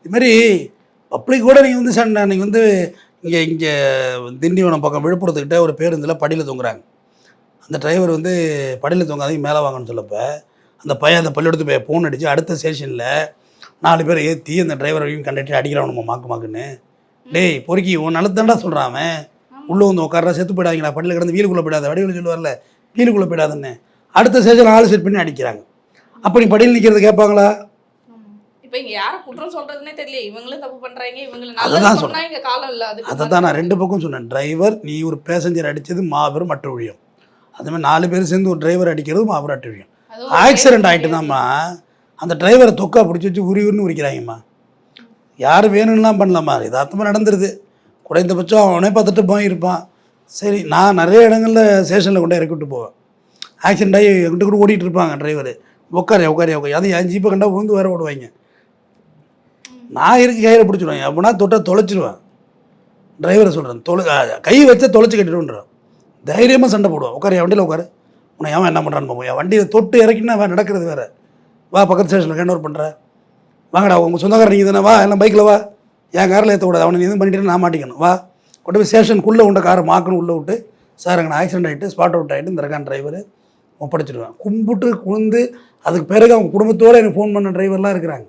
இதுமாரி பப்ளிக் கூட நீங்கள் வந்து நீங்கள் வந்து இங்கே திண்டிவனம் பக்கம் விழுப்புரத்துக்கிட்ட ஒரு பேருந்தில் படியில் தொங்குறாங்க. அந்த டிரைவர் வந்து படியில் தொங்காதையும் மேலே வாங்கன்னு சொல்லப்போ அந்த பையன் அந்த பள்ளிக்கூடத்து போய் ஃபோன் அடித்து அடுத்த ஸ்டேஷனில் 4 பேர் ஏற்றி அந்த டிரைவரையும் கண்டக்டர் அடிக்கிறான் நம்ம மாக்குன்னு. டேய் பொறுக்கி உன் நல்லதாண்டா சொல்கிறான் அவன். உள்ளே வந்து உட்கார்றா செத்து போயிடாதீங்களா படியில் கிடந்து வீலுக்குள்ளே போயிடாத வடிவில் சொல்லுவார்ல வீலுக்குள்ளே போயிடாதுன்னு அடுத்த ஸ்டேஷன் ஆள் செட் பண்ணி அடிக்கிறாங்க. அப்போ நீ படியில் நிற்கிறது கேட்பாங்களா? இப்போ இங்கே யாரும் குற்றம் சொல்கிறதுனே தெரியல. இவங்களும் தப்பு பண்ணுறாங்க, இவங்களும் அதுதான் சொன்னேன். இங்கே காலம் இல்லை. அதை தான் நான் 2 பக்கம் சொன்னேன். டிரைவர் நீ ஒரு பேசஞ்சர் அடித்தது மாபெரும் அட்டூழியம். அதுமாதிரி 4 பேர் சேர்ந்து ஒரு டிரைவர் அடிக்கிறது மாபெரும் அட்டூழியம். ஆக்சிடென்ட் ஆகிட்டு தான்மா அந்த டிரைவரை தொக்கா பிடிச்சி வச்சு உரின்னு உரிக்கிறாங்கம்மா. யார் வேணும்லாம் பண்ணலாமா? யதார்த்தமாக நடந்துருது. குறைந்தபட்சம் அவனே பார்த்துட்டு போயிருப்பான். சரி நான் நிறைய இடங்களில் ஸ்டேஷனில் கொண்டு இறக்கி விட்டு போவேன். ஆக்சிடென்ட் ஆகி எங்கிட்ட கூட ஓடிட்டு இருப்பாங்க டிரைவர். உட்காரு அது என் ஜீப்பை கண்டா விழுந்து வேற ஓடுவாங்க. நான் இருக்கு கையில் பிடிச்சிடுவேன். அப்படின்னா தொட்டை தொலைச்சிடுவேன். டிரைவரை சொல்கிறேன் கை வச்சா தொலைச்சி கட்டிடுவேன்றான். தைரியமாக சண்டை போடுவான். உட்காரு என் வண்டியில் உட்காரு. உன்னை அவன் என்ன பண்ணுறான்னு பார்ப்போம். என் வண்டியை தொட்டு இறக்கினா அவன் நடக்கிறது வேறு. வா பக்கத்து ஸ்டேஷனில் ஹேண்ட் ஓவர் பண்ணுறேன். வாங்கடா உங்கள் சொந்தக்காரர் நீங்கள் தானே வா எல்லாம் பைக்கில் வா. என் காரில் ஏற்ற கூடாது. அவனை நீ எதுவும் பண்ணிட்டு நான் மாட்டிக்கணும். வா கொண்டு போய் ஸ்டேஷனுக்குள்ளே உண்ட காரை மாக்கணும் உள்ளே விட்டு சார் அங்கே ஆக்சிடென்ட் ஆகிட்டு ஸ்பாட் அவுட் ஆகிட்டு இந்த இருக்கான் டிரைவர் ஒப்படைச்சிடுவேன். கும்பிட்டு குழுந்து அதுக்கு பிறகு அவங்க குடும்பத்தோடு எனக்கு ஃபோன் பண்ண டிரைவர்லாம் இருக்கிறாங்க.